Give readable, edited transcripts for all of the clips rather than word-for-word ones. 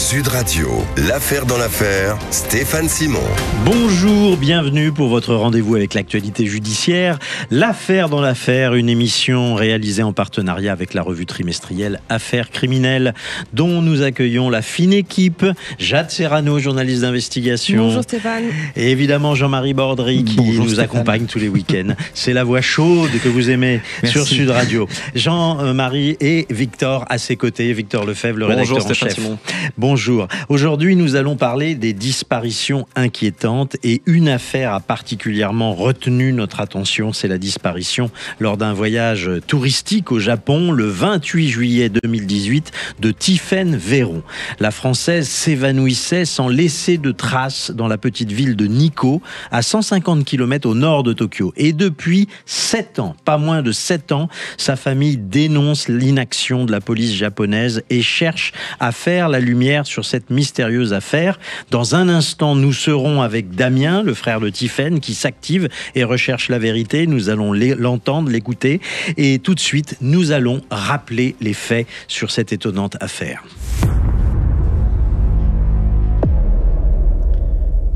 Sud Radio, l'affaire dans l'affaire, Stéphane Simon. Bonjour, bienvenue pour votre rendez-vous avec l'actualité judiciaire. L'affaire dans l'affaire, une émission réalisée en partenariat avec la revue trimestrielle Affaires criminelles, dont nous accueillons la fine équipe. Jade Serrano, journaliste d'investigation. Bonjour Stéphane. Et évidemment Jean-Marie Bordry qui nous accompagne tous les week-ends. C'est la voix chaude que vous aimez sur Sud Radio. Jean-Marie et Victor à ses côtés. Victor Lefebvre, le rédacteur en chef. Simon. Bonjour. Aujourd'hui, nous allons parler des disparitions inquiétantes et une affaire a particulièrement retenu notre attention, c'est la disparition lors d'un voyage touristique au Japon le 28 juillet 2018 de Tiffaine Véron. La Française s'évanouissait sans laisser de traces dans la petite ville de Nikko, à 150 km au nord de Tokyo. Et depuis 7 ans, pas moins de 7 ans, sa famille dénonce l'inaction de la police japonaise et cherche à faire la lumière sur cette mystérieuse affaire. Dans un instant, nous serons avec Damien, le frère de Tiffaine, qui s'active et recherche la vérité. Nous allons l'entendre, l'écouter. Et tout de suite, nous allons rappeler les faits sur cette étonnante affaire.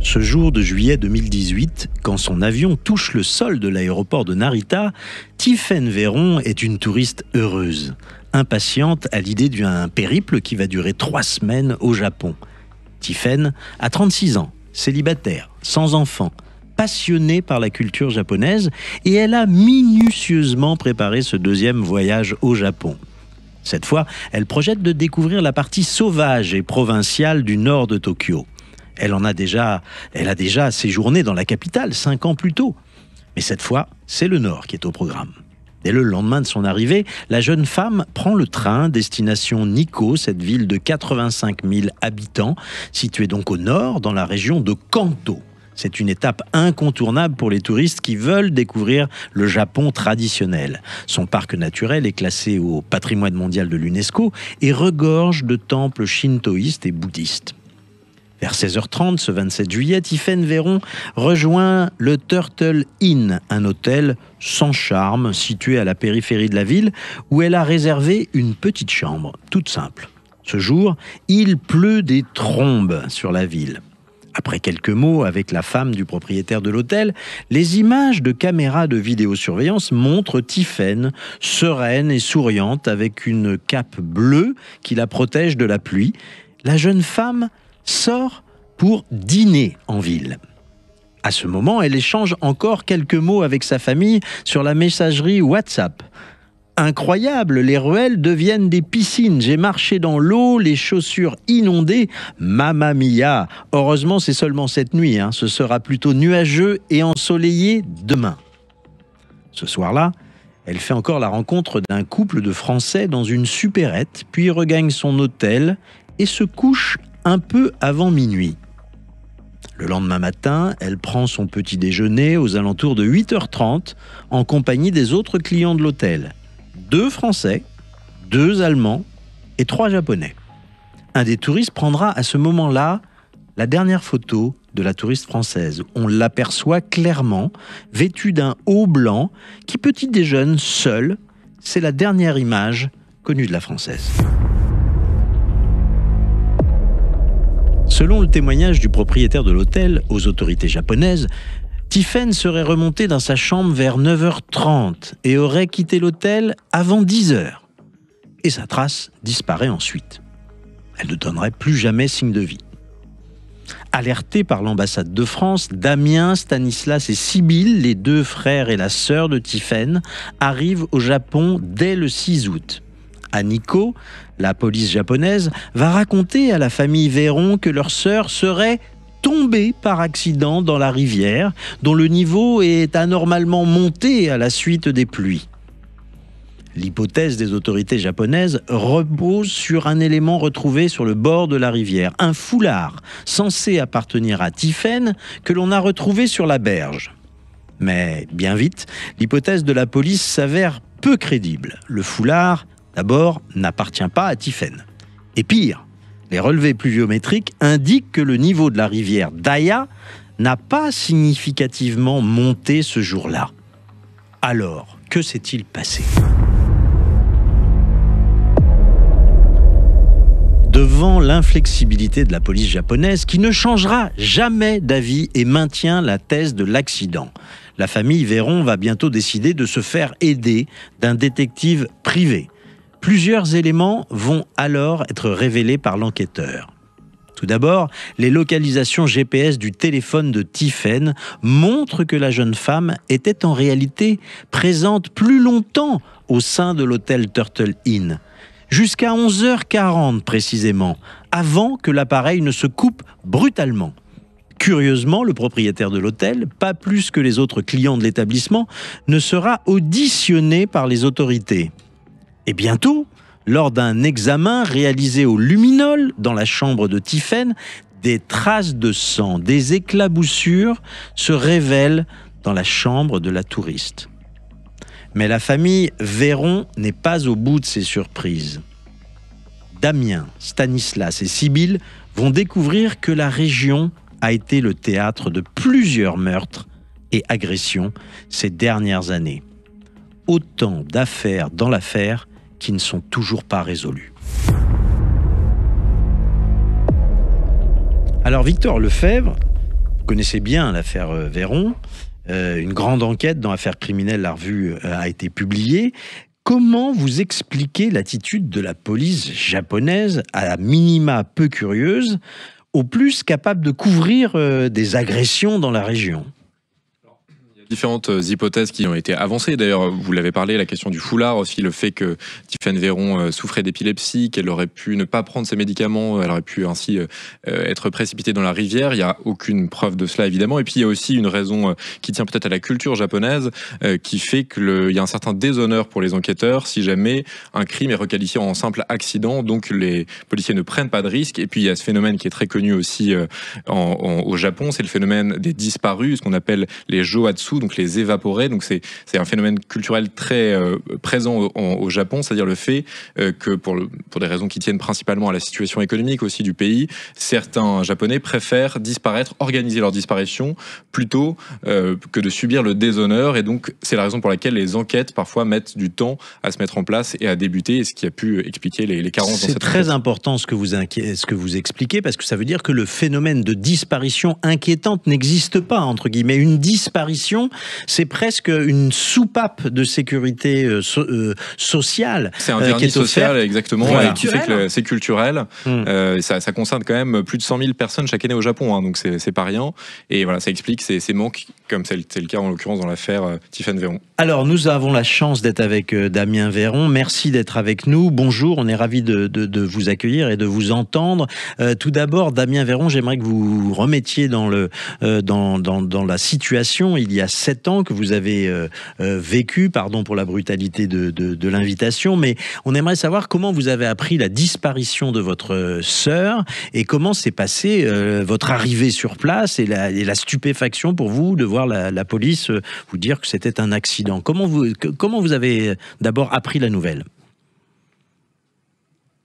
Ce jour de juillet 2018, quand son avion touche le sol de l'aéroport de Narita, Tiffaine Véron est une touriste heureuse, impatiente à l'idée d'un périple qui va durer 3 semaines au Japon. Tiffaine a 36 ans, célibataire, sans enfant, passionnée par la culture japonaise, et elle a minutieusement préparé ce deuxième voyage au Japon. Cette fois, elle projette de découvrir la partie sauvage et provinciale du nord de Tokyo. Elle a déjà séjourné dans la capitale 5 ans plus tôt. Mais cette fois, c'est le Nord qui est au programme. Dès le lendemain de son arrivée, la jeune femme prend le train destination Nikko, cette ville de 85 000 habitants, située donc au nord, dans la région de Kanto. C'est une étape incontournable pour les touristes qui veulent découvrir le Japon traditionnel. Son parc naturel est classé au patrimoine mondial de l'UNESCO et regorge de temples shintoïstes et bouddhistes. Vers 16h30, ce 27 juillet, Tiffaine Véron rejoint le Turtle Inn, un hôtel sans charme situé à la périphérie de la ville, où elle a réservé une petite chambre, toute simple. Ce jour, il pleut des trombes sur la ville. Après quelques mots avec la femme du propriétaire de l'hôtel, les images de caméras de vidéosurveillance montrent Tiffaine sereine et souriante avec une cape bleue qui la protège de la pluie. La jeune femme sort pour dîner en ville. À ce moment, elle échange encore quelques mots avec sa famille sur la messagerie WhatsApp. Incroyable, les ruelles deviennent des piscines. J'ai marché dans l'eau, les chaussures inondées. Mamma mia! Heureusement, c'est seulement cette nuit. Ce sera plutôt nuageux et ensoleillé demain. Ce soir-là, elle fait encore la rencontre d'un couple de Français dans une supérette, puis regagne son hôtel et se couche un peu avant minuit. Le lendemain matin, elle prend son petit déjeuner aux alentours de 8h30 en compagnie des autres clients de l'hôtel. 2 Français, 2 Allemands et 3 Japonais. Un des touristes prendra à ce moment-là la dernière photo de la touriste française. On l'aperçoit clairement, vêtue d'un haut blanc, qui petit déjeune seule. C'est la dernière image connue de la Française. Selon le témoignage du propriétaire de l'hôtel aux autorités japonaises, Tiffaine serait remontée dans sa chambre vers 9h30 et aurait quitté l'hôtel avant 10h. Et sa trace disparaît ensuite. Elle ne donnerait plus jamais signe de vie. Alertés par l'ambassade de France, Damien, Stanislas et Sybille, les 2 frères et la sœur de Tiffaine, arrivent au Japon dès le 6 août. À Nikko, la police japonaise va raconter à la famille Véron que leur sœur serait tombée par accident dans la rivière, dont le niveau est anormalement monté à la suite des pluies. L'hypothèse des autorités japonaises repose sur un élément retrouvé sur le bord de la rivière, un foulard censé appartenir à Tiffaine que l'on a retrouvé sur la berge. Mais bien vite, l'hypothèse de la police s'avère peu crédible. Le foulard, d'abord, n'appartient pas à Tiffaine. Et pire, les relevés pluviométriques indiquent que le niveau de la rivière Daya n'a pas significativement monté ce jour-là. Alors, que s'est-il passé ? devant l'inflexibilité de la police japonaise qui ne changera jamais d'avis et maintient la thèse de l'accident. La famille Véron va bientôt décider de se faire aider d'un détective privé. Plusieurs éléments vont alors être révélés par l'enquêteur. Tout d'abord, les localisations GPS du téléphone de Tiphaine montrent que la jeune femme était en réalité présente plus longtemps au sein de l'hôtel Turtle Inn. Jusqu'à 11h40 précisément, avant que l'appareil ne se coupe brutalement. Curieusement, le propriétaire de l'hôtel, pas plus que les autres clients de l'établissement, ne sera auditionné par les autorités. Et bientôt, lors d'un examen réalisé au luminol dans la chambre de Tiphaine, des traces de sang, des éclaboussures se révèlent dans la chambre de la touriste. Mais la famille Véron n'est pas au bout de ses surprises. Damien, Stanislas et Sibylle vont découvrir que la région a été le théâtre de plusieurs meurtres et agressions ces dernières années. Autant d'affaires dans l'affaire qui ne sont toujours pas résolues. Alors Victor Lefebvre, vous connaissez bien l'affaire Véron, une grande enquête dans l'affaire criminelle, la revue a été publiée. Comment vous expliquez l'attitude de la police japonaise, à minima peu curieuse, au plus capable de couvrir des agressions dans la région? Différentes hypothèses qui ont été avancées. D'ailleurs, vous l'avez parlé, la question du foulard, aussi le fait que Tiphaine Véron souffrait d'épilepsie, qu'elle aurait pu ne pas prendre ses médicaments, elle aurait pu ainsi être précipitée dans la rivière. Il n'y a aucune preuve de cela, évidemment. Et puis, il y a aussi une raison qui tient peut-être à la culture japonaise, qui fait qu'il y a un certain déshonneur pour les enquêteurs si jamais un crime est requalifié en simple accident. Donc, les policiers ne prennent pas de risques. Et puis, il y a ce phénomène qui est très connu aussi au Japon, c'est le phénomène des disparus, ce qu'on appelle les joatsu, donc les évaporés. Donc c'est un phénomène culturel très présent au Japon, c'est-à-dire le fait que pour des raisons qui tiennent principalement à la situation économique aussi du pays, certains Japonais préfèrent disparaître, organiser leur disparition plutôt que de subir le déshonneur. Et donc c'est la raison pour laquelle les enquêtes parfois mettent du temps à se mettre en place et à débuter, et ce qui a pu expliquer les carences dans cette enquête. C'est très important ce que vous expliquez, parce que ça veut dire que le phénomène de disparition inquiétante n'existe pas, entre guillemets. Une disparition, c'est presque une soupape de sécurité sociale. C'est un vernis social, exactement. Voilà. Qui fait que c'est culturel. Ça concerne quand même plus de 100 000 personnes chaque année au Japon, hein, donc c'est pas rien. Et voilà, ça explique ces manques, comme c'est le cas en l'occurrence dans l'affaire Tiphaine Véron. Alors, nous avons la chance d'être avec Damien Véron. Merci d'être avec nous. Bonjour, on est ravis de vous accueillir et de vous entendre. Tout d'abord, Damien Véron, j'aimerais que vous remettiez dans la situation il y a 7 ans que vous avez vécu, pardon pour la brutalité de l'invitation, mais on aimerait savoir comment vous avez appris la disparition de votre sœur et comment s'est passée votre arrivée sur place et la stupéfaction pour vous de voir la police vous dire que c'était un accident. Comment vous avez d'abord appris la nouvelle?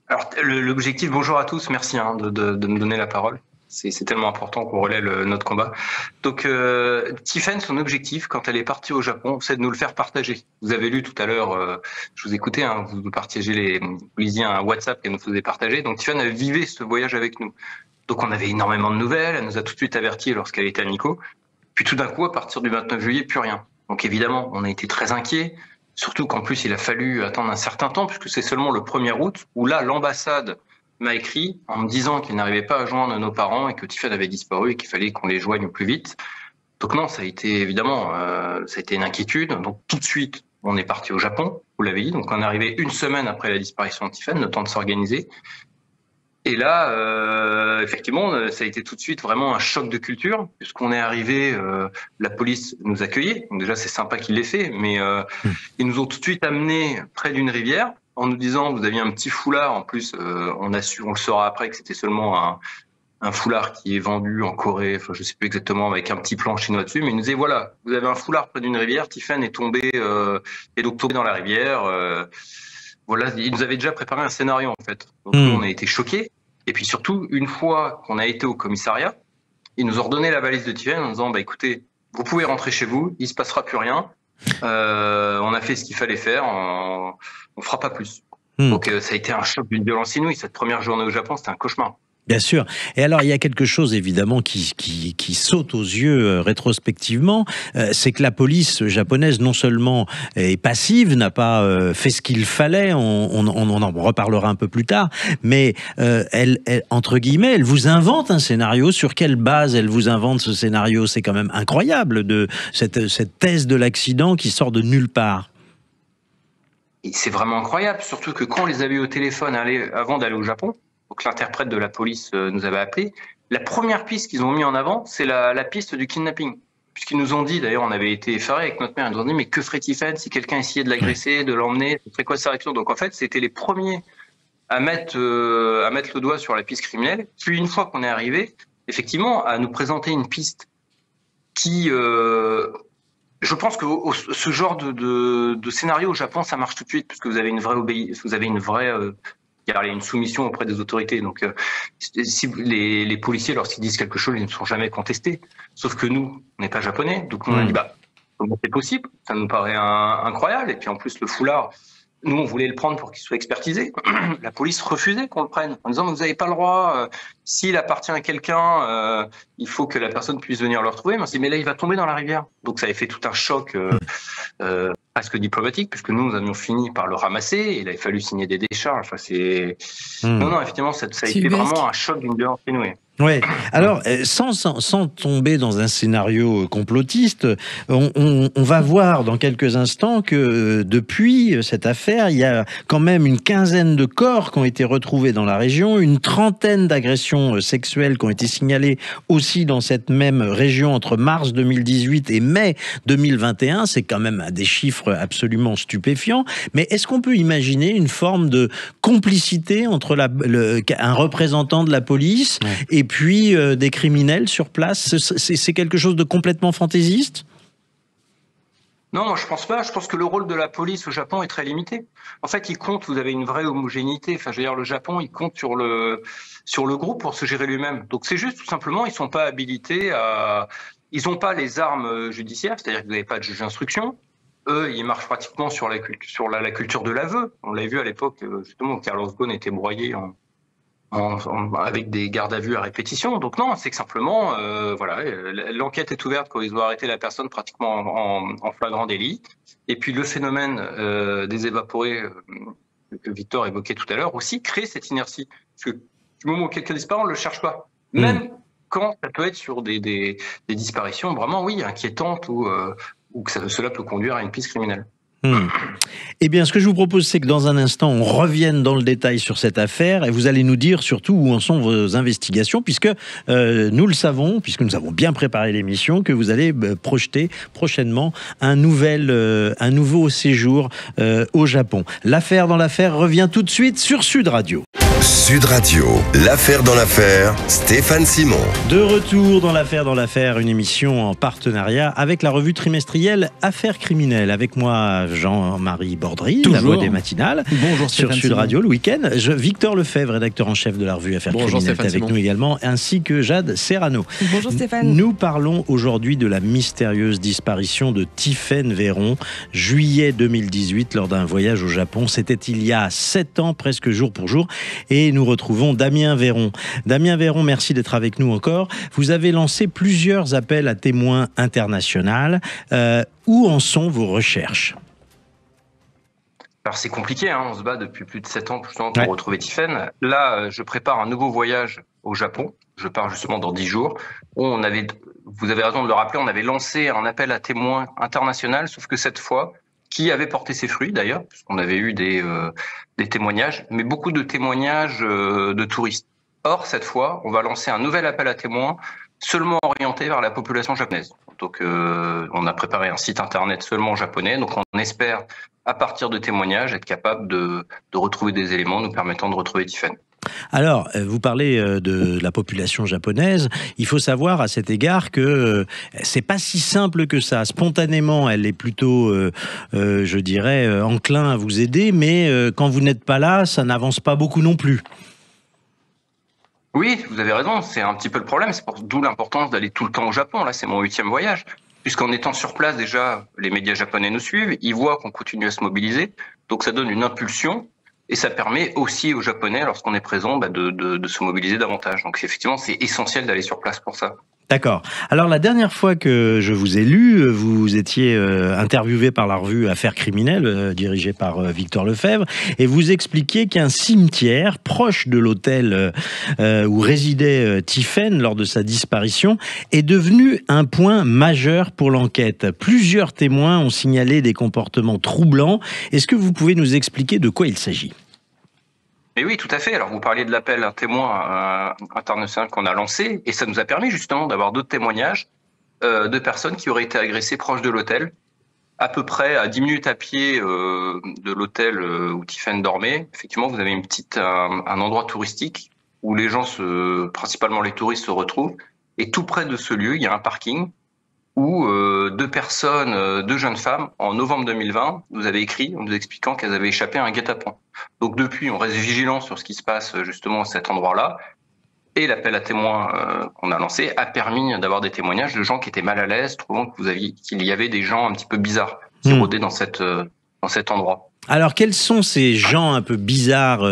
Alors, l'objectif, bonjour à tous, merci de me donner la parole. C'est tellement important qu'on relaie notre combat. Donc, Tiphaine, son objectif, quand elle est partie au Japon, c'est de nous le faire partager. Vous avez lu tout à l'heure, je vous écoutais, hein, vous lisiez un WhatsApp qu'elle nous faisait partager. Donc, Tiphaine a vécu ce voyage avec nous. Donc, on avait énormément de nouvelles. Elle nous a tout de suite avertis lorsqu'elle était à Nikko. Puis, tout d'un coup, à partir du 29 juillet, plus rien. Donc, évidemment, on a été très inquiets. Surtout qu'en plus, il a fallu attendre un certain temps, puisque c'est seulement le 1er août, où là, l'ambassade m'a écrit en me disant qu'il n'arrivait pas à joindre nos parents et que Tiphaine avait disparu et qu'il fallait qu'on les joigne au plus vite. Donc non, ça a été évidemment, ça a été une inquiétude. Donc tout de suite, on est parti au Japon, vous l'avez dit. Donc on est arrivé 1 semaine après la disparition de Tiphaine, le temps de s'organiser. Et là, effectivement, ça a été tout de suite vraiment un choc de culture, puisqu'on est arrivé, la police nous accueillait. Donc déjà, c'est sympa qu'ils l'aient fait, mais ils nous ont tout de suite amenés près d'une rivière en nous disant vous aviez un petit foulard. En plus, on le saura après que c'était seulement un foulard qui est vendu en Corée, enfin je sais plus exactement, avec un petit plan chinois dessus, mais ils nous disaient voilà, vous avez un foulard près d'une rivière, Tiphaine est tombée dans la rivière. Voilà, ils nous avaient déjà préparé un scénario en fait. Donc nous, on a été choqués. Et puis surtout, une fois qu'on a été au commissariat, ils nous ont redonné la valise de Tiphaine en disant bah écoutez, vous pouvez rentrer chez vous, il se passera plus rien. On a fait ce qu'il fallait faire, on fera pas plus. Donc ça a été un choc d'une violence inouïe. Cette première journée au Japon, c'était un cauchemar. Bien sûr. Et alors, il y a quelque chose, évidemment, qui saute aux yeux rétrospectivement, c'est que la police japonaise, non seulement est passive, n'a pas fait ce qu'il fallait, on en reparlera un peu plus tard, mais elle, entre guillemets, elle vous invente un scénario. Sur quelle base elle vous invente ce scénario? C'est quand même incroyable, de cette thèse de l'accident qui sort de nulle part. C'est vraiment incroyable, surtout que quand on les avait eu au téléphone avant d'aller au Japon, donc l'interprète de la police nous avait appelé, la première piste qu'ils ont mis en avant, c'est la piste du kidnapping. Puisqu'ils nous ont dit, d'ailleurs, on avait été effarés avec notre mère, ils nous ont dit, mais que ferait Tiffen si quelqu'un essayait de l'agresser, de l'emmener, ce serait quoi sa réaction? Donc en fait, c'était les premiers à mettre le doigt sur la piste criminelle. Puis une fois qu'on est arrivé, effectivement, à nous présenter une piste qui... je pense que ce genre de scénario au Japon, ça marche tout de suite, parce que vous avez une vraie il y a une soumission auprès des autorités. Donc, si les policiers, lorsqu'ils disent quelque chose, ils ne sont jamais contestés. Sauf que nous, on n'est pas japonais. Donc, on a dit, comment c'est possible? Ça nous paraît incroyable. Et puis, en plus, le foulard, nous, on voulait le prendre pour qu'il soit expertisé. La police refusait qu'on le prenne, en disant, vous n'avez pas le droit. S'il appartient à quelqu'un, il faut que la personne puisse venir le retrouver. Mais on s'est dit, mais là, il va tomber dans la rivière. Donc, ça avait fait tout un choc presque diplomatique, puisque nous avions fini par le ramasser, et il avait fallu signer des décharges. Enfin, non, effectivement, ça a été vraiment un choc d'une violence inouïe. Ouais. Alors, sans tomber dans un scénario complotiste, on va voir dans quelques instants que depuis cette affaire, il y a quand même une quinzaine de corps qui ont été retrouvés dans la région, une trentaine d'agressions sexuelles qui ont été signalées aussi dans cette même région entre mars 2018 et mai 2021. C'est quand même des chiffres absolument stupéfiants. Mais est-ce qu'on peut imaginer une forme de complicité entre un représentant de la police et puis des criminels sur place? C'est quelque chose de complètement fantaisiste? Non, moi je pense pas. Je pense que le rôle de la police au Japon est très limité. En fait, vous avez une vraie homogénéité. Enfin, je veux dire, le Japon, il compte sur le groupe pour se gérer lui-même. Donc c'est juste tout simplement, ils sont pas habilités ils n'ont pas les armes judiciaires, c'est-à-dire que vous n'avez pas de juge d'instruction. Eux, ils marchent pratiquement sur la culture de l'aveu. On l'a vu à l'époque, justement, où Carlos Ghosn était broyé avec des gardes à vue à répétition. Donc non, c'est que simplement, l'enquête est ouverte quand ils ont arrêté la personne pratiquement en flagrant délit. Et puis le phénomène des évaporés que Victor évoquait tout à l'heure aussi crée cette inertie. Parce que du moment où quelqu'un disparaît, on ne le cherche pas. Même quand ça peut être sur des disparitions vraiment, inquiétantes ou que cela peut conduire à une piste criminelle. Eh bien, ce que je vous propose, c'est que dans un instant, on revienne dans le détail sur cette affaire et vous allez nous dire surtout où en sont vos investigations, puisque nous le savons, puisque nous avons bien préparé l'émission, que vous allez projeter prochainement un nouveau séjour au Japon. L'affaire dans l'affaire revient tout de suite sur Sud Radio. Sud Radio, l'affaire dans l'affaire, Stéphane Simon. De retour dans l'affaire, une émission en partenariat avec la revue trimestrielle Affaires criminelles. Avec moi, Jean-Marie Bordry, la voix des matinales. Bonjour sur Sud Radio le week-end. Victor Lefebvre, rédacteur en chef de la revue Affaires criminelles, est avec nous également, ainsi que Jade Serrano. Bonjour Stéphane. Nous parlons aujourd'hui de la mystérieuse disparition de Tiffen Véron, juillet 2018, lors d'un voyage au Japon. C'était il y a 7 ans, presque jour pour jour. Et nous retrouvons Damien Véron. Damien Véron, merci d'être avec nous encore. Vous avez lancé plusieurs appels à témoins internationaux. Où en sont vos recherches? Alors c'est compliqué, on se bat depuis plus de 7 ans pour retrouver Tiffen. Là, je prépare un nouveau voyage au Japon. Je pars justement dans 10 jours. Vous avez raison de le rappeler, on avait lancé un appel à témoins international, sauf que cette fois, qui avait porté ses fruits d'ailleurs, puisqu'on avait eu des témoignages, mais beaucoup de témoignages de touristes. Or, cette fois, on va lancer un nouvel appel à témoins seulement orienté vers la population japonaise. Donc, on a préparé un site internet seulement japonais, donc on espère, à partir de témoignages, être capable de retrouver des éléments nous permettant de retrouver Tiffen. Alors, vous parlez de la population japonaise. Il faut savoir à cet égard que c'est pas si simple que ça. Spontanément, elle est plutôt, je dirais, enclin à vous aider, mais quand vous n'êtes pas là, ça n'avance pas beaucoup non plus. Oui, vous avez raison, c'est un petit peu le problème. C'est d'où l'importance d'aller tout le temps au Japon. Là, c'est mon 8e voyage. Puisqu'en étant sur place, déjà, les médias japonais nous suivent. Ils voient qu'on continue à se mobiliser. Donc, ça donne une impulsion. Et ça permet aussi aux Japonais, lorsqu'on est présent, de se mobiliser davantage. Donc effectivement, c'est essentiel d'aller sur place pour ça. D'accord. Alors la dernière fois que je vous ai lu, vous étiez interviewé par la revue Affaires criminelles, dirigée par Victor Lefebvre, et vous expliquiez qu'un cimetière proche de l'hôtel où résidait Tiphaine lors de sa disparition est devenu un point majeur pour l'enquête. Plusieurs témoins ont signalé des comportements troublants. Est-ce que vous pouvez nous expliquer de quoi il s'agit ? Mais oui, tout à fait. Alors, vous parliez de l'appel à un témoin international qu'on a lancé, et ça nous a permis justement d'avoir d'autres témoignages de personnes qui auraient été agressées proche de l'hôtel, à peu près à 10 minutes à pied de l'hôtel où Tiphaine dormait. Effectivement, vous avez un endroit touristique où les gens, principalement les touristes, se retrouvent. Et tout près de ce lieu, il y a un parking où deux jeunes femmes, en novembre 2020, nous avaient écrit en nous expliquant qu'elles avaient échappé à un guet-apens. Donc depuis, on reste vigilant sur ce qui se passe justement à cet endroit-là. Et l'appel à témoins qu'on a lancé a permis d'avoir des témoignages de gens qui étaient mal à l'aise, trouvant qu'il y avait des gens un petit peu bizarres qui rôdaient dans cet endroit. Alors, quels sont ces gens un peu bizarres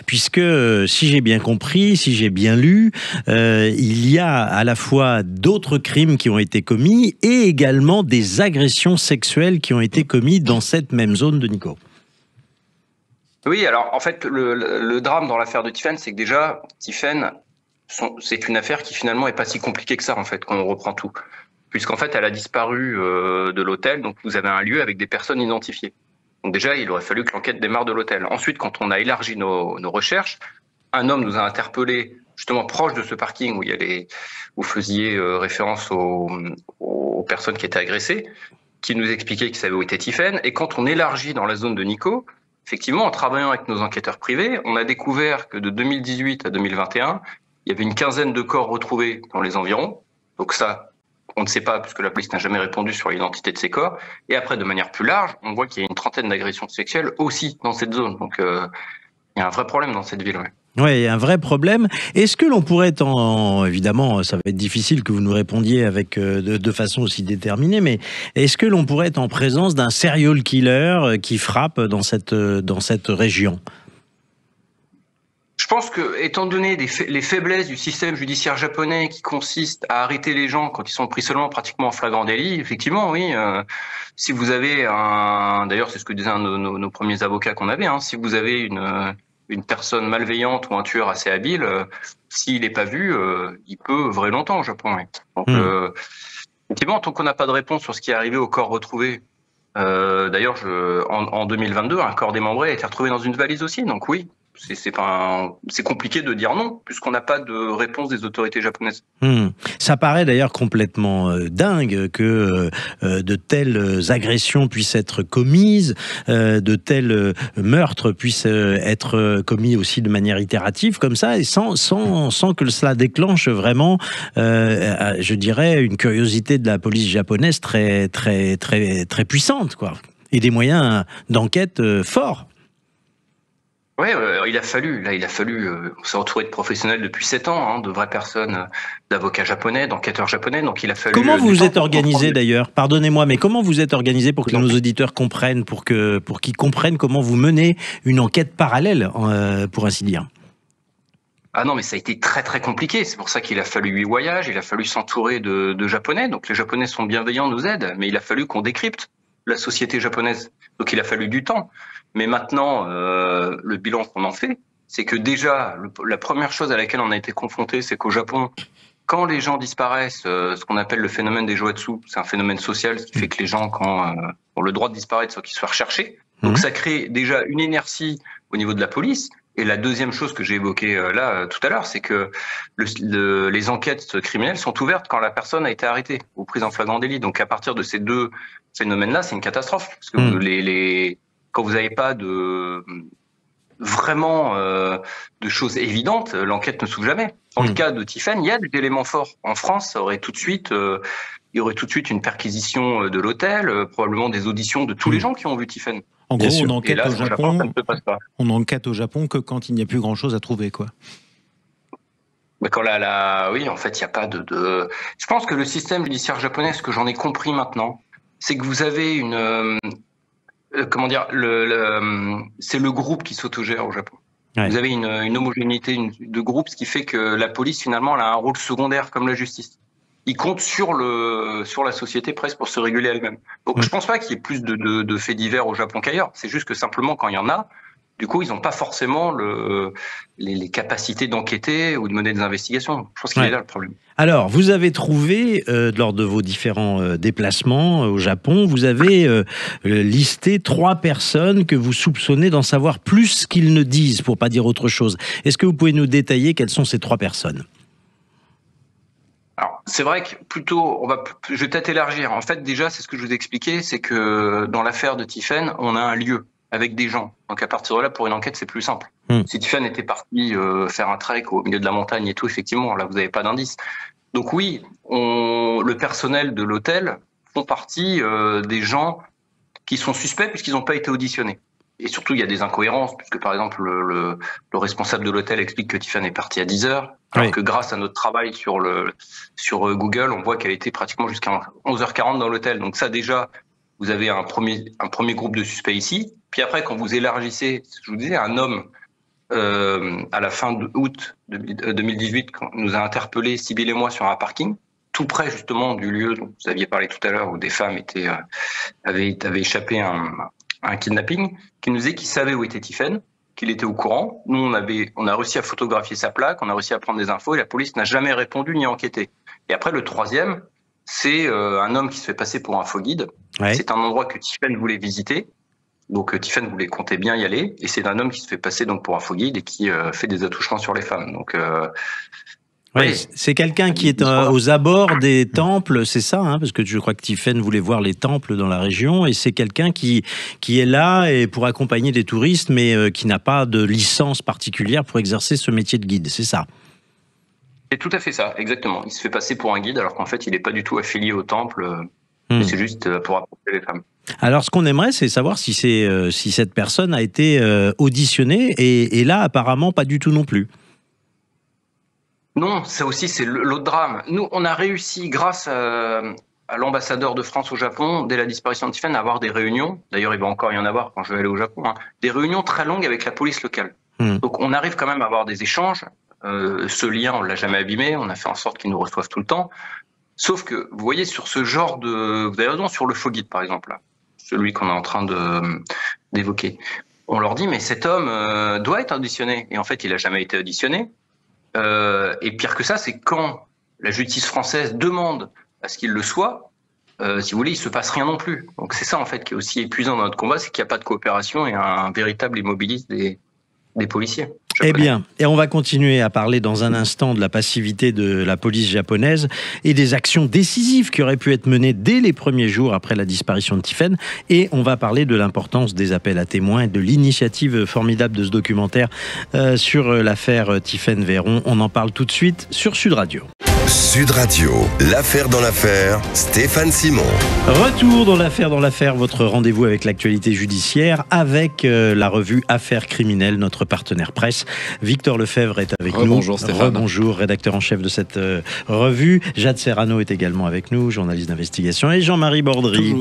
puisque, si j'ai bien compris, si j'ai bien lu, il y a à la fois d'autres crimes qui ont été commis et également des agressions sexuelles qui ont été commises dans cette même zone de Nikko. Oui, alors en fait, le drame dans l'affaire de Tiphaine, c'est que déjà, Tiphaine, c'est une affaire qui finalement est pas si compliquée que ça, en fait, quand on reprend tout. Puisqu'en fait, elle a disparu de l'hôtel, donc vous avez un lieu avec des personnes identifiées. Donc déjà, il aurait fallu que l'enquête démarre de l'hôtel. Ensuite, quand on a élargi nos recherches, un homme nous a interpellés justement proche de ce parking où vous faisiez référence aux personnes qui étaient agressées, qui nous expliquait qu'il savait où était Tiphaine. Et quand on élargit dans la zone de Nikko, effectivement, en travaillant avec nos enquêteurs privés, on a découvert que de 2018 à 2021, il y avait une quinzaine de corps retrouvés dans les environs. Donc ça, on ne sait pas, puisque la police n'a jamais répondu sur l'identité de ces corps. Et après, de manière plus large, on voit qu'il y a une trentaine d'agressions sexuelles aussi dans cette zone. Donc, il y a un vrai problème dans cette ville. Ouais. Oui, il y a un vrai problème. Est-ce que l'on pourrait, évidemment, ça va être difficile que vous nous répondiez avec de façon aussi déterminée, mais est-ce que l'on pourrait être en présence d'un serial killer qui frappe dans cette région ? Je pense que, étant donné les faiblesses du système judiciaire japonais qui consiste à arrêter les gens quand ils sont pris seulement pratiquement en flagrant délit, effectivement, oui. Si vous avez d'ailleurs, c'est ce que disaient nos premiers avocats qu'on avait, si vous avez une personne malveillante ou un tueur assez habile, s'il n'est pas vu, il peut œuvrer longtemps au Japon. Oui. Donc, effectivement, tant qu'on n'a pas de réponse sur ce qui est arrivé au corps retrouvé, d'ailleurs, en 2022, un corps démembré a été retrouvé dans une valise aussi. Donc oui. C'est compliqué de dire non, puisqu'on n'a pas de réponse des autorités japonaises. Ça paraît d'ailleurs complètement dingue que de telles agressions puissent être commises, de tels meurtres puissent être commis aussi de manière itérative, comme ça, et sans que cela déclenche vraiment, je dirais, une curiosité de la police japonaise très, très, très, très puissante, quoi, et des moyens d'enquête forts. Oui, il a fallu, on s'est entouré de professionnels depuis 7 ans, de vraies personnes, d'avocats japonais, d'enquêteurs japonais, donc il a fallu... Comment vous êtes organisé d'ailleurs ? Pardonnez-moi, mais comment vous êtes organisé pour que nos auditeurs comprennent, pour qu'ils comprennent comment vous menez une enquête parallèle, pour ainsi dire ? Ah non, mais ça a été très très compliqué, c'est pour ça qu'il a fallu 8 voyages, il a fallu s'entourer de Japonais, donc les Japonais sont bienveillants, nous aident, mais il a fallu qu'on décrypte la société japonaise, donc il a fallu du temps. Mais maintenant, le bilan qu'on en fait, c'est que déjà, la première chose à laquelle on a été confronté, c'est qu'au Japon, quand les gens disparaissent, ce qu'on appelle le phénomène des joatsu, c'est un phénomène social, ce qui fait que les gens, quand ont le droit de disparaître, sans qu'ils soient recherchés. Donc ça crée déjà une inertie au niveau de la police. Et la deuxième chose que j'ai évoquée là tout à l'heure, c'est que les enquêtes criminelles sont ouvertes quand la personne a été arrêtée ou prise en flagrant délit. Donc à partir de ces deux phénomènes-là, c'est une catastrophe. Parce que quand vous n'avez pas vraiment de choses évidentes, l'enquête ne s'ouvre jamais. Dans le cas de Tiphaine, il y a des éléments forts. En France, il y aurait tout de suite une perquisition de l'hôtel, probablement des auditions de tous les gens qui ont vu Tiphaine. En gros, on enquête au Japon que quand il n'y a plus grand-chose à trouver, quoi. Mais quand oui, en fait, il n'y a pas de... Je pense que le système judiciaire japonais, ce que j'en ai compris maintenant, c'est que vous avez comment dire, c'est le groupe qui s'autogère au Japon. Ouais. Vous avez une homogénéité de groupe, ce qui fait que la police, finalement, elle a un rôle secondaire comme la justice. Il compte sur la société presque pour se réguler elle-même. Donc je pense pas qu'il y ait plus de faits divers au Japon qu'ailleurs. C'est juste que simplement quand il y en a, du coup ils n'ont pas forcément les capacités d'enquêter ou de mener des investigations. Je pense qu'il est là le problème. Alors, vous avez trouvé, lors de vos différents déplacements au Japon, vous avez listé 3 personnes que vous soupçonnez d'en savoir plus qu'ils ne disent, pour pas dire autre chose. Est-ce que vous pouvez nous détailler quelles sont ces 3 personnes ? Alors, c'est vrai que plutôt, je vais peut-être élargir. En fait, déjà, c'est ce que je vous ai expliqué, c'est que dans l'affaire de Tiffen, on a un lieu avec des gens. Donc, à partir de là, pour une enquête, c'est plus simple. Si Tiffen était parti faire un trek au milieu de la montagne et tout, effectivement, là, vous n'avez pas d'indice. Donc oui, le personnel de l'hôtel font partie des gens qui sont suspects puisqu'ils n'ont pas été auditionnés. Et surtout, il y a des incohérences, puisque par exemple, le responsable de l'hôtel explique que Tiffen est partie à 10h, alors que grâce à notre travail sur Google, on voit qu'elle était pratiquement jusqu'à 11h40 dans l'hôtel. Donc ça, déjà, vous avez un premier groupe de suspects ici. Puis après, quand vous élargissez, je vous disais, un homme, à la fin août 2018, quand nous a interpellé Sybille et moi sur un parking, tout près justement du lieu dont vous aviez parlé tout à l'heure, où des femmes avaient échappé à un kidnapping, qui nous disait qu'il savait où était Tiffen, qu'il était au courant. Nous, on a réussi à photographier sa plaque, on a réussi à prendre des infos et la police n'a jamais répondu ni enquêté. Et après, le troisième, c'est un homme qui se fait passer pour un faux guide. Ouais. C'est un endroit que Tiffen voulait visiter. Donc Tiffen comptait bien y aller. Et c'est un homme qui se fait passer donc pour un faux guide et qui fait des attouchements sur les femmes. Donc... Oui, c'est quelqu'un qui est aux abords des temples, c'est ça, hein, parce que je crois que Tiffen voulait voir les temples dans la région, et c'est quelqu'un qui est là et pour accompagner des touristes, mais qui n'a pas de licence particulière pour exercer ce métier de guide, c'est ça? C'est tout à fait ça, exactement. Il se fait passer pour un guide, alors qu'en fait, il n'est pas du tout affilié au temple, c'est juste pour approcher les femmes. Alors, ce qu'on aimerait, c'est savoir si cette personne a été auditionnée, et là, apparemment, pas du tout non plus. Non, ça aussi, c'est l'autre drame. Nous, on a réussi, grâce à l'ambassadeur de France au Japon, dès la disparition de Tiffen, à avoir des réunions. D'ailleurs, il va encore y en avoir quand je vais aller au Japon. Hein, des réunions très longues avec la police locale. Donc, on arrive quand même à avoir des échanges. Ce lien, on l'a jamais abîmé. On a fait en sorte qu'ils nous reçoivent tout le temps. Sauf que, vous voyez, sur ce genre de... Vous avez raison, sur le faux guide, par exemple, là, celui qu'on est en train d'évoquer. On leur dit, mais cet homme doit être auditionné. Et en fait, il n'a jamais été auditionné. Et pire que ça, c'est quand la justice française demande à ce qu'il le soit, si vous voulez, il se passe rien non plus. Donc c'est ça en fait qui est aussi épuisant dans notre combat, c'est qu'il n'y a pas de coopération et un véritable immobilisme des policiers. Eh bien, et on va continuer à parler dans un instant de la passivité de la police japonaise et des actions décisives qui auraient pu être menées dès les premiers jours après la disparition de Tiffen. Et on va parler de l'importance des appels à témoins et de l'initiative formidable de ce documentaire sur l'affaire Tiffen Véron. On en parle tout de suite sur Sud Radio. Sud Radio, l'affaire dans l'affaire, Stéphane Simon. Retour dans l'affaire, votre rendez-vous avec l'actualité judiciaire, avec la revue Affaires criminelles, notre partenaire presse. Victor Lefebvre est avec nous. Bonjour Stéphane. Bonjour, rédacteur en chef de cette revue. Jade Serrano est également avec nous, journaliste d'investigation. Et Jean-Marie Bordry,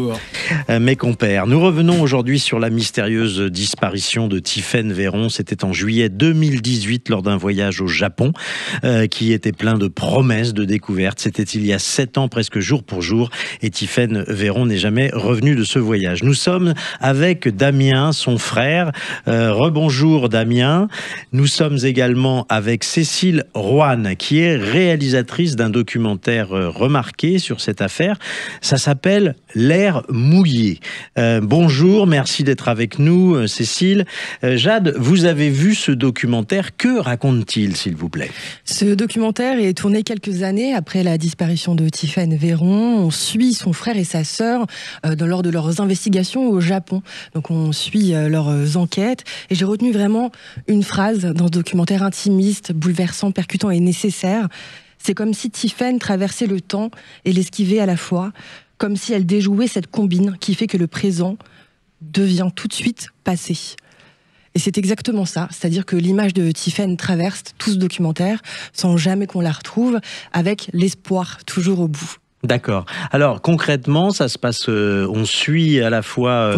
mes compères. Nous revenons aujourd'hui sur la mystérieuse disparition de Tiffen Véron. C'était en juillet 2018 lors d'un voyage au Japon qui était plein de promesses de découverte. C'était il y a 7 ans, presque jour pour jour, et Tiffen Véron n'est jamais revenu de ce voyage. Nous sommes avec Damien, son frère. Rebonjour Damien. Nous sommes également avec Cécile Roanne, qui est réalisatrice d'un documentaire remarqué sur cette affaire. Ça s'appelle L'air mouillé. Bonjour, merci d'être avec nous, Cécile. Jade, vous avez vu ce documentaire. Que raconte-t-il, s'il vous plaît? Ce documentaire est tourné quelques années après la disparition de Tiffen Véron. On suit son frère et sa sœur lors de leurs investigations au Japon. Donc on suit leurs enquêtes. Et j'ai retenu vraiment une phrase dans ce documentaire intimiste, bouleversant, percutant et nécessaire. C'est comme si Tiffen traversait le temps et l'esquivait à la fois, comme si elle déjouait cette combine qui fait que le présent devient tout de suite passé. Et c'est exactement ça, c'est-à-dire que l'image de Tiffen traverse tout ce documentaire sans jamais qu'on la retrouve, avec l'espoir toujours au bout. D'accord. Alors concrètement, ça se passe, on suit à la fois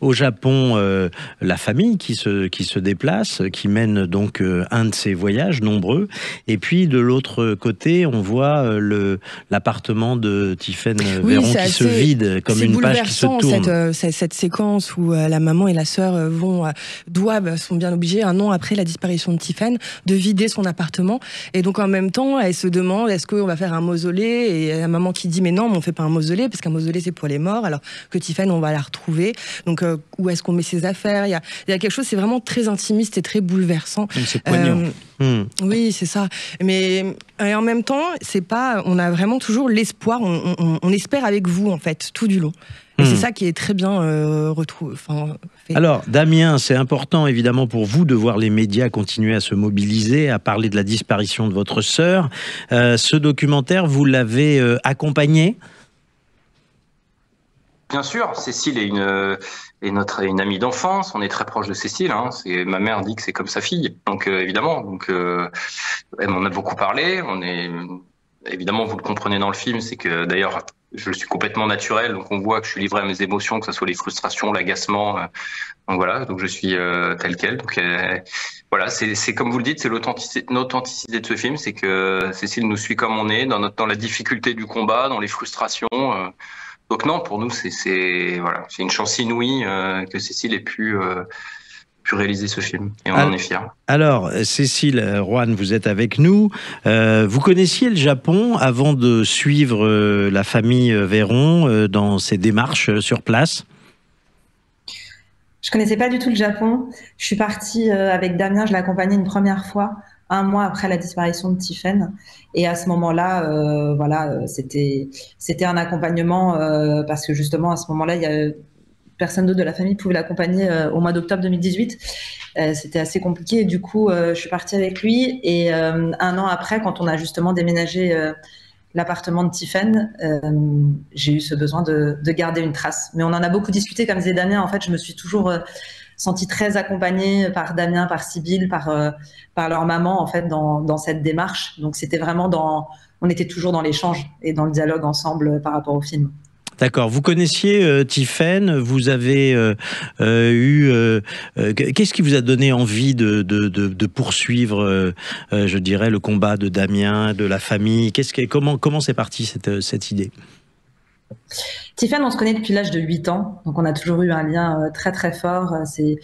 au Japon la famille qui se déplace, qui mène donc un de ces voyages nombreux, et puis de l'autre côté, on voit l'appartement de Tiphaine Véron qui se vide comme une page qui se tourne. Cette séquence où la maman et la sœur sont bien obligées, un an après la disparition de Tiphaine, de vider son appartement, et donc en même temps, elle se demande est-ce qu'on va faire un mausolée, et la maman qui dit mais non, mais on fait pas un mausolée parce qu'un mausolée c'est pour les morts, alors que Tiphaine on va la retrouver. Donc où est-ce qu'on met ses affaires? Il y a quelque chose, c'est vraiment très intimiste et très bouleversant. C'est poignant. Oui, c'est ça. Mais et en même temps, c'est pas. On a vraiment toujours l'espoir. On espère avec vous en fait tout du long. Et c'est ça qui est très bien fait. Alors, Damien, c'est important évidemment pour vous de voir les médias continuer à se mobiliser, à parler de la disparition de votre sœur. Ce documentaire, vous l'avez accompagné ? Bien sûr, Cécile est une amie d'enfance. On est très proche de Cécile. Ma mère dit que c'est comme sa fille. Donc évidemment, elle m'en a beaucoup parlé. Évidemment, vous le comprenez dans le film, c'est que d'ailleurs, je suis complètement naturel, donc on voit que je suis livré à mes émotions, que ce soit les frustrations, l'agacement. Donc voilà, donc je suis tel quel. Donc voilà, c'est comme vous le dites, c'est l'authenticité de ce film, c'est que Cécile nous suit comme on est, dans la difficulté du combat, dans les frustrations. Donc non, pour nous, c'est une chance inouïe que Cécile ait pu réaliser ce film. Et on en est fiers. Alors, Cécile Roanne, vous êtes avec nous. Vous connaissiez le Japon avant de suivre la famille Véron dans ses démarches sur place ? Je connaissais pas du tout le Japon. Je suis partie avec Damien, je l'ai accompagné une première fois, 1 mois après la disparition de Tiphaine. Et à ce moment-là, c'était un accompagnement parce que justement, à ce moment-là, il y a personne d'autre de la famille pouvait l'accompagner au mois d'octobre 2018. C'était assez compliqué. Et du coup, je suis partie avec lui. Et 1 an après, quand on a justement déménagé l'appartement de Tiphaine, j'ai eu ce besoin de garder une trace. Mais on en a beaucoup discuté, comme disait Damien. En fait, je me suis toujours sentie très accompagnée par Damien, par Sybille, par leur maman, en fait, dans cette démarche. Donc, c'était vraiment on était toujours dans l'échange et dans le dialogue ensemble par rapport au film. D'accord. Vous connaissiez Tiphaine, vous avez qu'est-ce qui vous a donné envie de poursuivre, je dirais, le combat de Damien, de la famille ? Comment c'est parti cette idée ? Tiphaine, on se connaît depuis l'âge de 8 ans, donc on a toujours eu un lien très très fort. C'est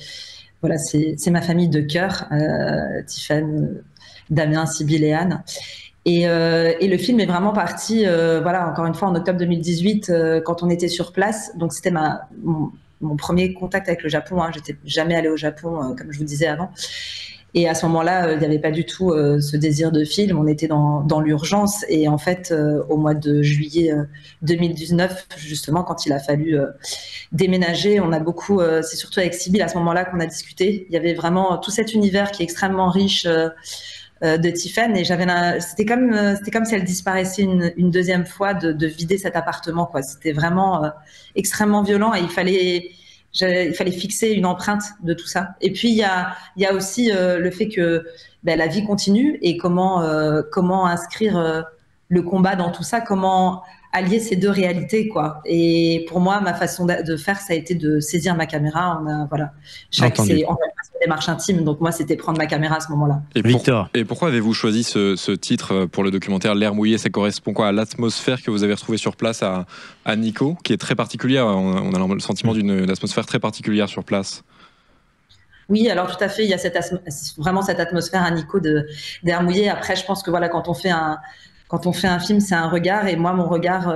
ma famille de cœur, Tiphaine, Damien, Sybille et Anne. Et le film est vraiment parti, encore une fois, en octobre 2018, quand on était sur place. Donc, c'était mon premier contact avec le Japon. J'étais jamais allée au Japon, comme je vous disais avant. Et à ce moment-là, il n'y avait pas du tout ce désir de film. On était dans l'urgence. Et en fait, au mois de juillet 2019, justement, quand il a fallu déménager, on a beaucoup... c'est surtout avec Sybille, à ce moment-là, qu'on a discuté. Il y avait vraiment tout cet univers qui est extrêmement riche... de Tiphaine, et c'était comme si elle disparaissait une deuxième fois de vider cet appartement, quoi. C'était vraiment extrêmement violent et il fallait fixer une empreinte de tout ça. Et puis il y a aussi le fait que la vie continue et comment inscrire le combat dans tout ça, comment allier ces deux réalités, quoi. Et pour moi, ma façon de faire, ça a été de saisir ma caméra. On a une démarche intime, donc moi, c'était prendre ma caméra à ce moment-là. Et pourquoi avez-vous choisi ce titre pour le documentaire L'air mouillé? Ça correspond quoi à l'atmosphère que vous avez retrouvée sur place à Nikko, qui est très particulière. On a le sentiment d'une atmosphère très particulière sur place. Oui, alors tout à fait, il y a vraiment cette atmosphère à Nikko d'Air mouillé. Après, je pense que voilà, quand on fait un film, c'est un regard, et moi, mon regard,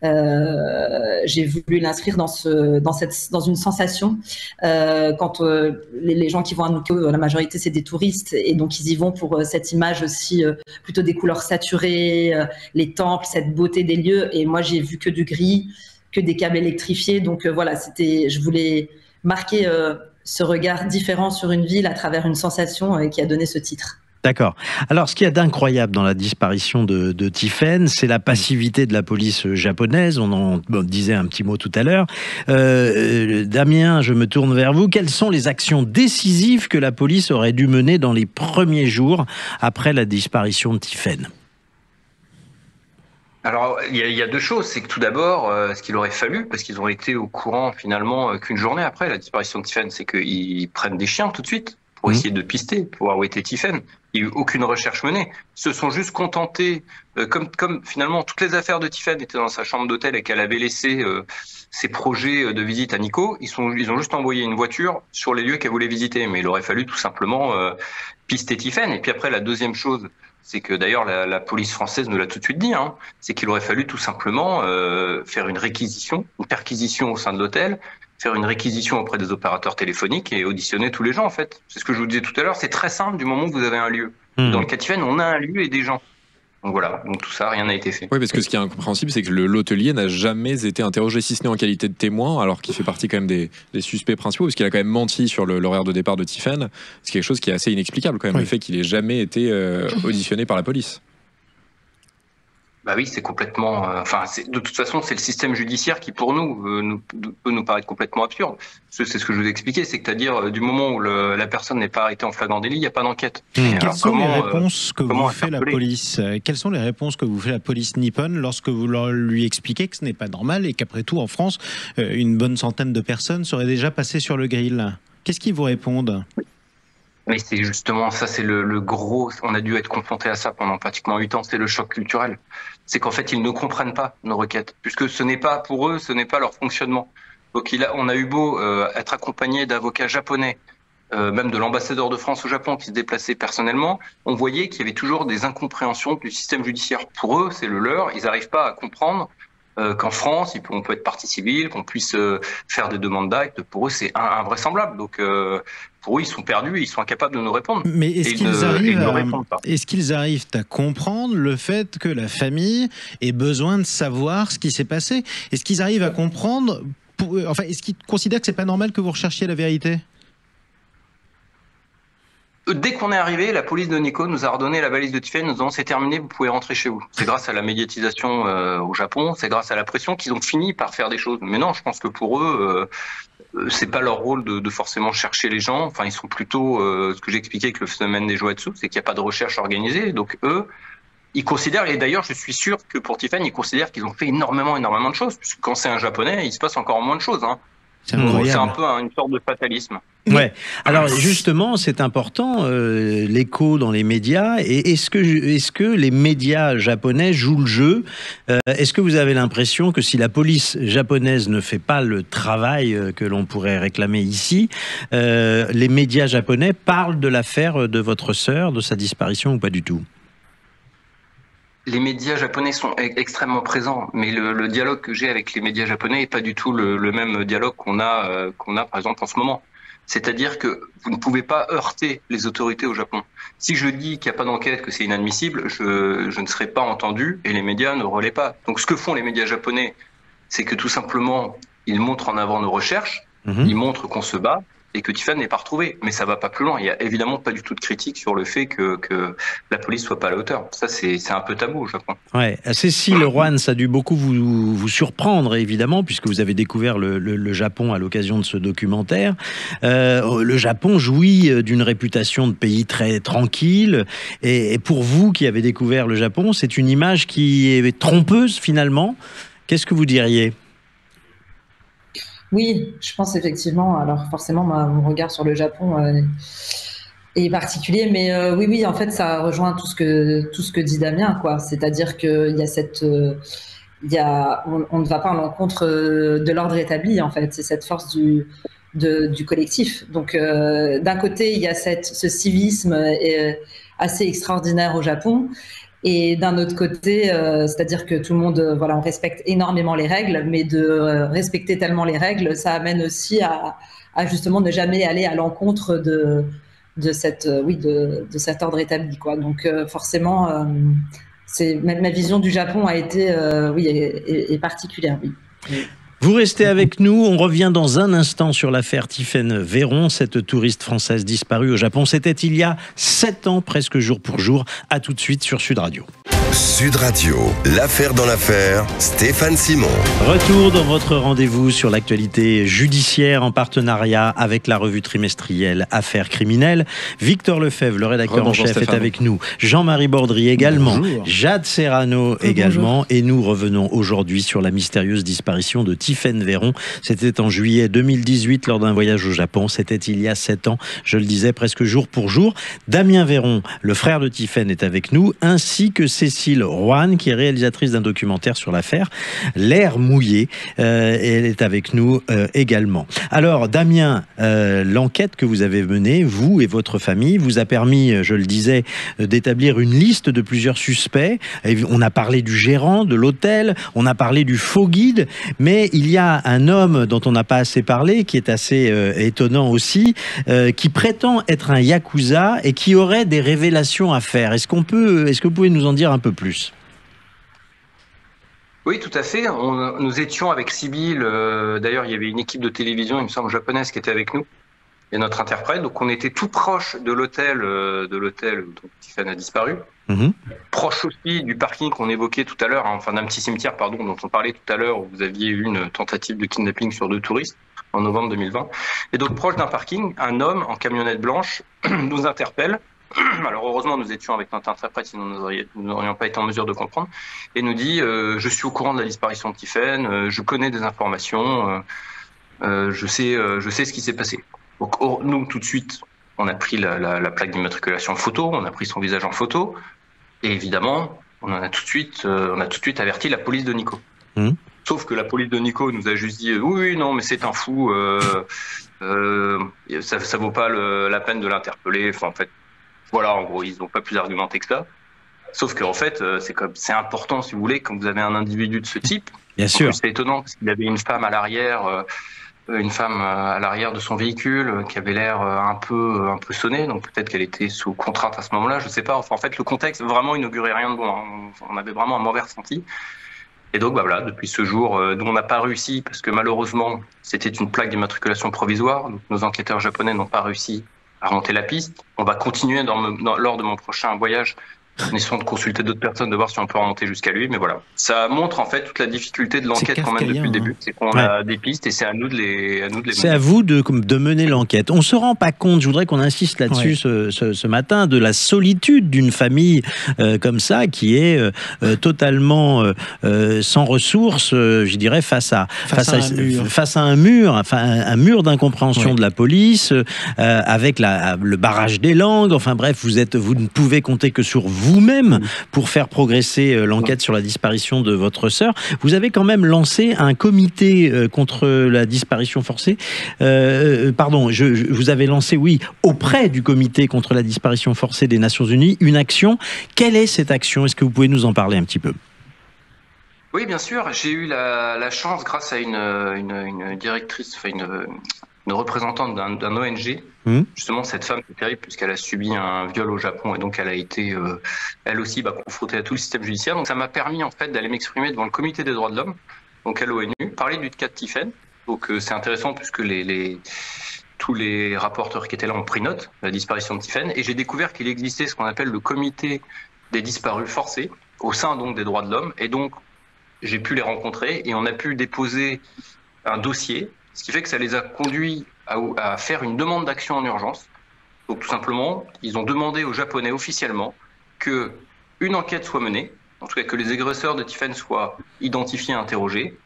j'ai voulu l'inscrire dans une sensation. Quand les gens qui vont à Nikko, la majorité, c'est des touristes, et donc ils y vont pour cette image aussi, plutôt des couleurs saturées, les temples, cette beauté des lieux. Et moi, j'ai vu que du gris, que des câbles électrifiés. Donc voilà, je voulais marquer ce regard différent sur une ville à travers une sensation qui a donné ce titre. D'accord. Alors, ce qu'il y a d'incroyable dans la disparition de Tiphaine, c'est la passivité de la police japonaise. On en disait un petit mot tout à l'heure. Damien, je me tourne vers vous. Quelles sont les actions décisives que la police aurait dû mener dans les premiers jours après la disparition de Tiphaine ? Alors, il y a deux choses. C'est que tout d'abord, ce qu'il aurait fallu, parce qu'ils ont été au courant finalement qu'une journée après la disparition de Tiffen, c'est qu'ils prennent des chiens tout de suite pour essayer de pister, pour voir où était Tiffen. Il n'y a eu aucune recherche menée. Ils se sont juste contentés, comme finalement toutes les affaires de Tiffen étaient dans sa chambre d'hôtel et qu'elle avait laissé ses projets de visite à Nico, ils ont juste envoyé une voiture sur les lieux qu'elle voulait visiter. Mais il aurait fallu tout simplement pister Tiffen. Et puis après, la deuxième chose, c'est que d'ailleurs la police française nous l'a tout de suite dit, c'est qu'il aurait fallu tout simplement faire une réquisition, une perquisition au sein de l'hôtel, faire une réquisition auprès des opérateurs téléphoniques et auditionner tous les gens en fait. C'est ce que je vous disais tout à l'heure, c'est très simple du moment où vous avez un lieu. Dans le cas de Tiffen, on a un lieu et des gens. Donc voilà, donc tout ça, rien n'a été fait. Oui, parce que ce qui est incompréhensible, c'est que l'hôtelier n'a jamais été interrogé, si ce n'est en qualité de témoin, alors qu'il fait partie quand même des suspects principaux, parce qu'il a quand même menti sur l'horaire de départ de Tiffen. C'est quelque chose qui est assez inexplicable quand même, le fait qu'il ait jamais été auditionné par la police. Bah oui, c'est complètement. De toute façon, c'est le système judiciaire qui, pour nous, peut nous paraître complètement absurde. C'est ce que je vous ai expliqué, c'est-à-dire du moment où la personne n'est pas arrêtée en flagrant délit, il n'y a pas d'enquête. Quelles sont les réponses que vous fait la police ? Quelles sont les réponses que vous fait la police nippone lorsque vous lui expliquez que ce n'est pas normal et qu'après tout, en France, une bonne centaine de personnes seraient déjà passées sur le grill ? Qu'est-ce qu'ils vous répondent ? Mais c'est justement ça, c'est le gros. On a dû être confronté à ça pendant pratiquement 8 ans. C'est le choc culturel. C'est qu'en fait, ils ne comprennent pas nos requêtes, puisque ce n'est pas pour eux, ce n'est pas leur fonctionnement. Donc on a eu beau être accompagné d'avocats japonais, même de l'ambassadeur de France au Japon qui se déplaçait personnellement, on voyait qu'il y avait toujours des incompréhensions du système judiciaire. Pour eux, c'est le leur. Ils n'arrivent pas à comprendre qu'en France, on peut être partie civile, qu'on puisse faire des demandes d'actes. Pour eux, c'est invraisemblable. Donc, pour eux, ils sont perdus et ils sont incapables de nous répondre. Mais est-ce qu'ils arrivent à comprendre le fait que la famille ait besoin de savoir ce qui s'est passé ? Est-ce qu'ils arrivent à comprendre est-ce qu'ils considèrent que c'est pas normal que vous recherchiez la vérité ? Dès qu'on est arrivé, la police de Nico nous a redonné la valise de Tiffen, nous disant c'est terminé, vous pouvez rentrer chez vous. C'est grâce à la médiatisation au Japon, c'est grâce à la pression qu'ils ont fini par faire des choses. Mais non, je pense que pour eux, c'est pas leur rôle de forcément chercher les gens. Enfin, ils sont plutôt, ce que j'expliquais avec le phénomène des Joatsu, c'est qu'il n'y a pas de recherche organisée. Donc eux, ils considèrent, et d'ailleurs je suis sûr que pour Tiffen, ils considèrent qu'ils ont fait énormément de choses, puisque quand c'est un Japonais, il se passe encore moins de choses. C'est un peu une sorte de fatalisme. Ouais. Alors justement, c'est important l'écho dans les médias. Et est-ce que les médias japonais jouent le jeu ? Est-ce que vous avez l'impression que si la police japonaise ne fait pas le travail que l'on pourrait réclamer ici, les médias japonais parlent de l'affaire de votre sœur, de sa disparition ou pas du tout ? Les médias japonais sont extrêmement présents, mais le dialogue que j'ai avec les médias japonais n'est pas du tout le même dialogue qu'on a par exemple en ce moment. C'est-à-dire que vous ne pouvez pas heurter les autorités au Japon. Si je dis qu'il n'y a pas d'enquête, que c'est inadmissible, je ne serai pas entendu et les médias ne relaient pas. Donc ce que font les médias japonais, c'est que tout simplement, ils montrent en avant nos recherches, ils montrent qu'on se bat, et que Tiffen n'est pas retrouvé. Mais ça va pas plus loin. Il y a évidemment pas du tout de critique sur le fait que la police soit pas à la hauteur. Ça, c'est un peu tabou au Japon. Ouais. Cécile Roanne, ça a dû beaucoup vous surprendre, évidemment, puisque vous avez découvert le Japon à l'occasion de ce documentaire. Le Japon jouit d'une réputation de pays très tranquille. Et pour vous qui avez découvert le Japon, c'est une image qui est trompeuse, finalement. Qu'est-ce que vous diriez ? Oui, je pense effectivement. Alors forcément, mon regard sur le Japon est particulier, mais oui, en fait, ça rejoint tout ce que dit Damien, quoi. C'est-à-dire qu'il y a on ne va pas à l'encontre de l'ordre établi, en fait. C'est cette force du collectif. Donc, d'un côté, il y a ce civisme assez extraordinaire au Japon. Et d'un autre côté, c'est-à-dire que tout le monde, on respecte énormément les règles, mais de respecter tellement les règles, ça amène aussi à justement ne jamais aller à l'encontre de cet ordre établi, quoi. Donc forcément, ma vision du Japon a été, est particulière, oui. Vous restez avec nous, on revient dans un instant sur l'affaire Tiffen Véron, cette touriste française disparue au Japon. C'était il y a 7 ans, presque jour pour jour. À tout de suite sur Sud Radio. Sud Radio, l'affaire dans l'affaire, Stéphane Simon. Retour dans votre rendez-vous sur l'actualité judiciaire en partenariat avec la revue trimestrielle Affaires criminelles. Victor Lefebvre, le rédacteur en chef, est avec nous. Jean-Marie Bordry également. Bonjour. Jade Serrano également. Et nous revenons aujourd'hui sur la mystérieuse disparition de Tiphaine Véron. C'était en juillet 2018 lors d'un voyage au Japon. C'était il y a 7 ans, je le disais, presque jour pour jour. Damien Véron, le frère de Tiphaine, est avec nous, ainsi que Cécile Roanne, qui est réalisatrice d'un documentaire sur l'affaire, L'air mouillé. Elle est avec nous également. Alors, Damien, l'enquête que vous avez menée, vous et votre famille, vous a permis, je le disais, d'établir une liste de plusieurs suspects. On a parlé du gérant de l'hôtel, on a parlé du faux guide, mais il y a un homme dont on n'a pas assez parlé, qui est assez étonnant aussi, qui prétend être un yakuza et qui aurait des révélations à faire. Est-ce que vous pouvez nous en dire un peu plus ? Oui, tout à fait. Nous étions avec Sibylle, d'ailleurs il y avait une équipe de télévision, il me semble japonaise, qui était avec nous, et notre interprète, donc on était tout proche de l'hôtel où Tiphaine a disparu, proche aussi du parking qu'on évoquait tout à l'heure, hein, enfin d'un petit cimetière pardon, dont on parlait tout à l'heure, où vous aviez eu une tentative de kidnapping sur 2 touristes en novembre 2020, et donc proche d'un parking, un homme en camionnette blanche nous interpelle. Alors heureusement nous étions avec notre interprète, sinon nous n'aurions pas été en mesure de comprendre, et nous dit je suis au courant de la disparition de Tiphaine, je connais des informations, je sais ce qui s'est passé. Donc nous tout de suite on a pris la plaque d'immatriculation en photo, on a pris son visage en photo, et évidemment on a tout de suite averti la police de Nikko. Sauf que la police de Nikko nous a juste dit oui non mais c'est un fou, ça vaut pas la peine de l'interpeller, enfin en fait voilà, en gros, ils n'ont pas plus argumenté que ça. Sauf qu'en fait, c'est important, si vous voulez, quand vous avez un individu de ce type. Bien sûr. C'est étonnant parce qu'il avait une femme à l'arrière de son véhicule qui avait l'air un peu sonnée. Donc peut-être qu'elle était sous contrainte à ce moment-là, je ne sais pas. Enfin, en fait, le contexte vraiment inaugurait rien de bon. Hein. On avait vraiment un mauvais ressenti. Et donc, voilà, depuis ce jour, nous, on n'a pas réussi parce que malheureusement, c'était une plaque d'immatriculation provisoire. Donc, nos enquêteurs japonais n'ont pas réussi à remonter la piste. On va continuer lors de mon prochain voyage, en essayant de consulter d'autres personnes, de voir si on peut remonter jusqu'à lui. Mais voilà, ça montre en fait toute la difficulté de l'enquête quand même depuis le début. C'est qu'on a des pistes et c'est à nous de les mener. C'est à vous de mener l'enquête. On ne se rend pas compte, je voudrais qu'on insiste là-dessus ce matin, de la solitude d'une famille comme ça, qui est totalement sans ressources, je dirais, face à un mur d'incompréhension de la police, avec le barrage des langues. Enfin bref, vous ne pouvez compter que sur vous-même pour faire progresser l'enquête sur la disparition de votre sœur. Vous avez quand même lancé un comité contre la disparition forcée. Vous avez lancé, auprès du comité contre la disparition forcée des Nations Unies, une action. Quelle est cette action? Est-ce que vous pouvez nous en parler un petit peu? Oui, bien sûr. J'ai eu la chance, grâce à une directrice, une représentante d'un ONG. Justement, cette femme, c'est terrible puisqu'elle a subi un viol au Japon et donc elle a été, elle aussi, confrontée à tout le système judiciaire. Donc ça m'a permis en fait d'aller m'exprimer devant le comité des droits de l'homme, donc à l'ONU, parler du cas de Tiphaine. Donc c'est intéressant puisque tous les rapporteurs qui étaient là ont pris note de la disparition de Tiphaine, et j'ai découvert qu'il existait ce qu'on appelle le comité des disparus forcés au sein donc des droits de l'homme, et donc j'ai pu les rencontrer et on a pu déposer un dossier, ce qui fait que ça les a conduits à faire une demande d'action en urgence. Donc tout simplement, ils ont demandé aux Japonais officiellement qu'une enquête soit menée, en tout cas que les agresseurs de Tiphaine soient identifiés et interrogés,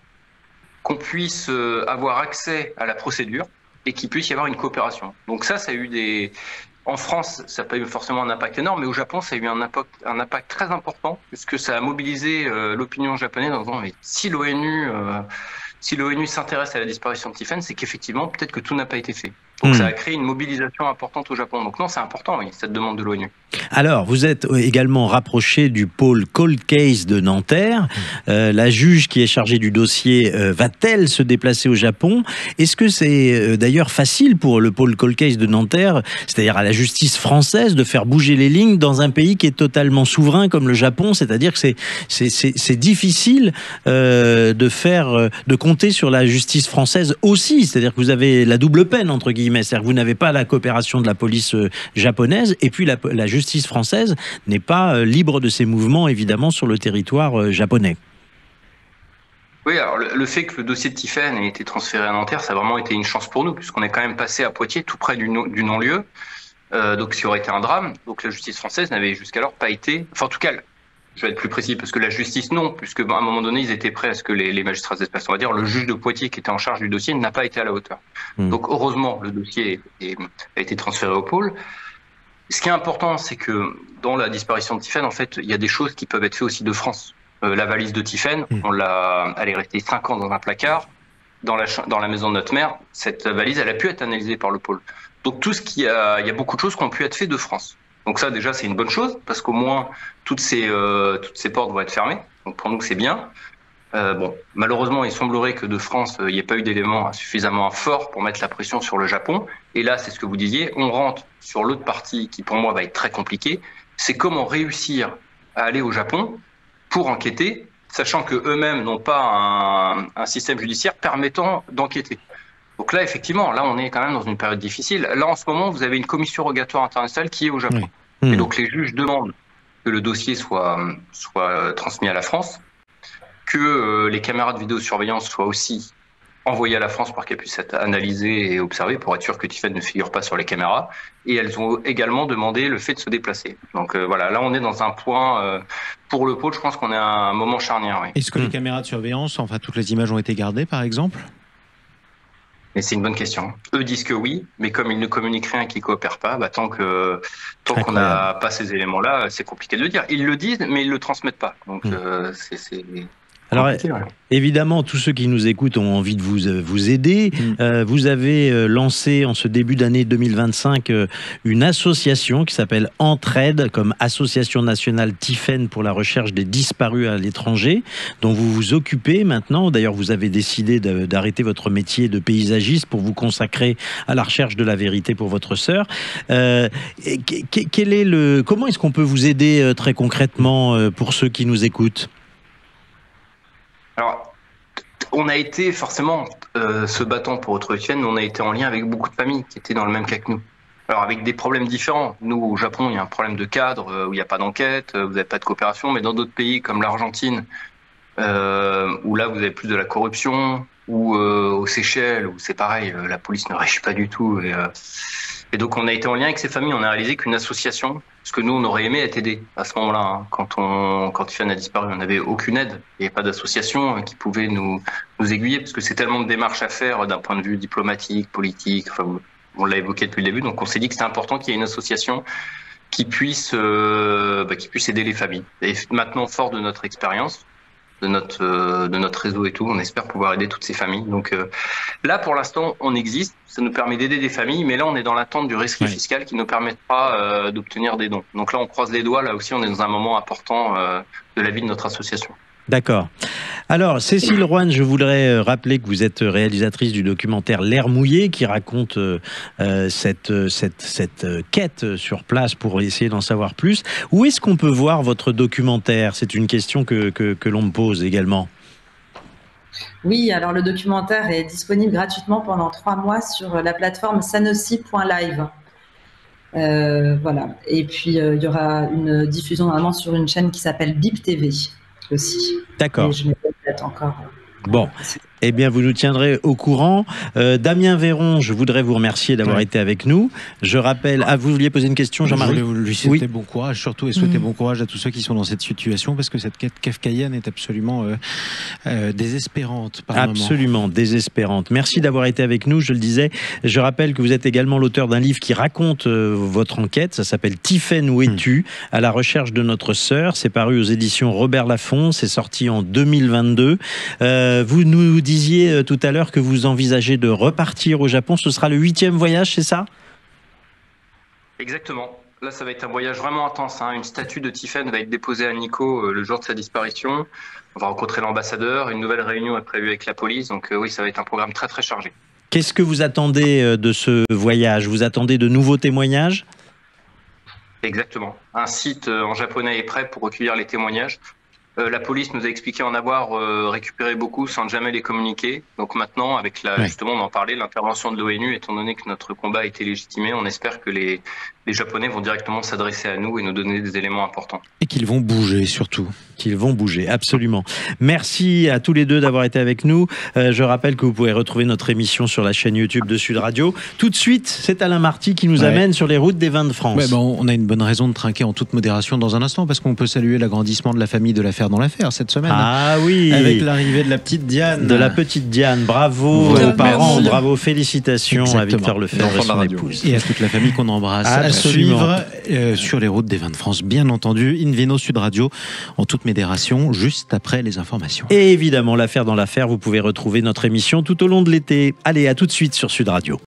qu'on puisse avoir accès à la procédure et qu'il puisse y avoir une coopération. Donc ça a eu en France, ça n'a pas eu forcément un impact énorme, mais au Japon, ça a eu un impact très important, puisque ça a mobilisé l'opinion japonaise en disant si l'ONU s'intéresse à la disparition de Tiphaine, c'est qu'effectivement, peut-être que tout n'a pas été fait. Donc ça a créé une mobilisation importante au Japon. Donc non, c'est important, cette demande de l'ONU. Alors, vous êtes également rapproché du pôle Cold Case de Nanterre. La juge qui est chargée du dossier va-t-elle se déplacer au Japon? Est-ce que c'est d'ailleurs facile pour le pôle Cold Case de Nanterre, c'est-à-dire à la justice française, de faire bouger les lignes dans un pays qui est totalement souverain comme le Japon? C'est-à-dire que c'est difficile de compter sur la justice française aussi. C'est-à-dire que vous avez la double peine, entre guillemets. guillemets. C'est-à-dire que vous n'avez pas la coopération de la police japonaise, et puis la justice française n'est pas libre de ses mouvements, évidemment, sur le territoire japonais. Oui, alors le fait que le dossier de Tiphaine ait été transféré à Nanterre, ça a vraiment été une chance pour nous, puisqu'on est quand même passé à Poitiers, tout près du non-lieu. Donc, ce qui aurait été un drame. Donc, la justice française n'avait jusqu'alors pas été... Enfin, en tout cas, je vais être plus précis, parce que la justice, non, puisque à un moment donné, ils étaient prêts à ce que les magistrats d'espace, on va dire, le juge de Poitiers qui était en charge du dossier n'a pas été à la hauteur. Donc, heureusement, le dossier a été transféré au pôle. Ce qui est important, c'est que dans la disparition de Tiphaine, en fait, il y a des choses qui peuvent être faites aussi de France. La valise de Tiphaine, elle est restée 5 ans dans un placard, dans la maison de notre mère. Cette valise, elle a pu être analysée par le pôle. Donc il y a beaucoup de choses qui ont pu être faites de France. Donc ça, déjà, c'est une bonne chose, parce qu'au moins, toutes ces portes vont être fermées. Donc pour nous, c'est bien. Malheureusement, il semblerait que de France, il n'y ait pas eu d'éléments suffisamment forts pour mettre la pression sur le Japon. Et là, c'est ce que vous disiez, on rentre sur l'autre partie qui, pour moi, va être très compliquée. C'est comment réussir à aller au Japon pour enquêter, sachant qu'eux-mêmes n'ont pas un système judiciaire permettant d'enquêter. Donc là, effectivement, on est quand même dans une période difficile. Là, en ce moment, vous avez une commission rogatoire internationale qui est au Japon. Et donc, les juges demandent que le dossier soit transmis à la France, que les caméras de vidéosurveillance soient aussi envoyées à la France pour qu'elles puissent être analysées et observées pour être sûr que Tiphaine ne figure pas sur les caméras. Et elles ont également demandé le fait de se déplacer. Donc voilà, là, on est dans un point... pour le pôle, je pense qu'on est à un moment charnière. Oui. Est-ce que les caméras de surveillance, enfin, toutes les images ont été gardées, par exemple ? Mais c'est une bonne question. Eux disent que oui, mais comme ils ne communiquent rien, qu'ils ne coopèrent pas, tant qu'on n'a pas ces éléments-là, c'est compliqué de le dire. Ils le disent, mais ils ne le transmettent pas. Donc c'est... Alors, évidemment, tous ceux qui nous écoutent ont envie de vous aider. Vous avez lancé en ce début d'année 2025 une association qui s'appelle Entraide, comme Association nationale Tiphaine pour la recherche des disparus à l'étranger, dont vous vous occupez maintenant. D'ailleurs, vous avez décidé d'arrêter votre métier de paysagiste pour vous consacrer à la recherche de la vérité pour votre sœur. Comment est-ce qu'on peut vous aider très concrètement pour ceux qui nous écoutent ? Alors, on a été forcément, se battant pour retrouver Tiphaine, on a été en lien avec beaucoup de familles qui étaient dans le même cas que nous. Alors, avec des problèmes différents. Nous, au Japon, il y a un problème de cadre, où il n'y a pas d'enquête, vous n'avez pas de coopération, mais dans d'autres pays comme l'Argentine, où là, vous avez plus de la corruption, ou aux Seychelles, où c'est pareil, la police ne réagit pas du tout. Et donc, on a été en lien avec ces familles, on a réalisé qu'une association, parce que nous, on aurait aimé être aidés à ce moment-là. Quand Tiphaine a disparu, on n'avait aucune aide. Il n'y avait pas d'association qui pouvait nous aiguiller, parce que c'est tellement de démarches à faire d'un point de vue diplomatique, politique. Enfin, on l'a évoqué depuis le début. Donc, on s'est dit que c'était important qu'il y ait une association qui puisse aider les familles. Et maintenant, fort de notre expérience, de notre réseau et tout, on espère pouvoir aider toutes ces familles. Donc là, pour l'instant, on existe. Ça nous permet d'aider des familles, mais là, on est dans l'attente du rescrit fiscal qui nous permettra d'obtenir des dons. Donc là, on croise les doigts. Là aussi, on est dans un moment important de la vie de notre association. D'accord. Alors, Cécile Roanne, je voudrais rappeler que vous êtes réalisatrice du documentaire L'air mouillé, qui raconte cette quête sur place pour essayer d'en savoir plus. Où est-ce qu'on peut voir votre documentaire ? C'est une question que l'on me pose également. Oui, alors le documentaire est disponible gratuitement pendant 3 mois sur la plateforme sanosi.live. Voilà. Et puis, il y aura une diffusion normalement sur une chaîne qui s'appelle BIP TV. Aussi. D'accord. Je n'ai pas de date encore. Bon, eh bien, vous nous tiendrez au courant. Damien Véron, je voudrais vous remercier d'avoir été avec nous. Je rappelle... Ah, vous vouliez poser une question, Jean-Marie ? Je voulais lui souhaiter bon courage, surtout, et souhaiter bon courage à tous ceux qui sont dans cette situation, parce que cette quête kafkaïenne est absolument désespérante par moment. Absolument désespérante. Merci d'avoir été avec nous, je le disais. Je rappelle que vous êtes également l'auteur d'un livre qui raconte votre enquête. Ça s'appelle « Tiphaine, où es-tu ? À la recherche de notre sœur ». C'est paru aux éditions Robert Laffont. C'est sorti en 2022. Vous nous disiez tout à l'heure que vous envisagez de repartir au Japon. Ce sera le 8e voyage, c'est ça ? Exactement. Là, ça va être un voyage vraiment intense. Une statue de Tiphaine va être déposée à Nikko le jour de sa disparition. On va rencontrer l'ambassadeur. Une nouvelle réunion est prévue avec la police. Donc oui, ça va être un programme très, très chargé. Qu'est-ce que vous attendez de ce voyage ? Vous attendez de nouveaux témoignages ? Exactement. Un site en japonais est prêt pour recueillir les témoignages. La police nous a expliqué en avoir récupéré beaucoup sans jamais les communiquer. Donc maintenant, avec justement, on en parlait, l'intervention de l'ONU, étant donné que notre combat a été légitimé, on espère que les Japonais vont directement s'adresser à nous et nous donner des éléments importants. Et qu'ils vont bouger surtout. Qu'ils vont bouger, absolument. Merci à tous les deux d'avoir été avec nous. Je rappelle que vous pouvez retrouver notre émission sur la chaîne YouTube de Sud Radio. Tout de suite, c'est Alain Marty qui nous amène sur les routes des vins de France. Ouais, on a une bonne raison de trinquer en toute modération dans un instant, parce qu'on peut saluer l'agrandissement de la famille de l'affaire dans l'affaire cette semaine. Ah oui. Avec l'arrivée de la petite Diane. De la petite Diane. Bravo aux parents, bravo, félicitations. Exactement. À Victor Lefebvre et son épouse. Et à toute la famille qu'on embrasse. Absolument. À suivre sur les routes des vins de France, bien entendu. Invino Sud Radio, en toute modération, juste après les informations. Et évidemment, l'affaire dans l'affaire, vous pouvez retrouver notre émission tout au long de l'été. Allez, à tout de suite sur Sud Radio.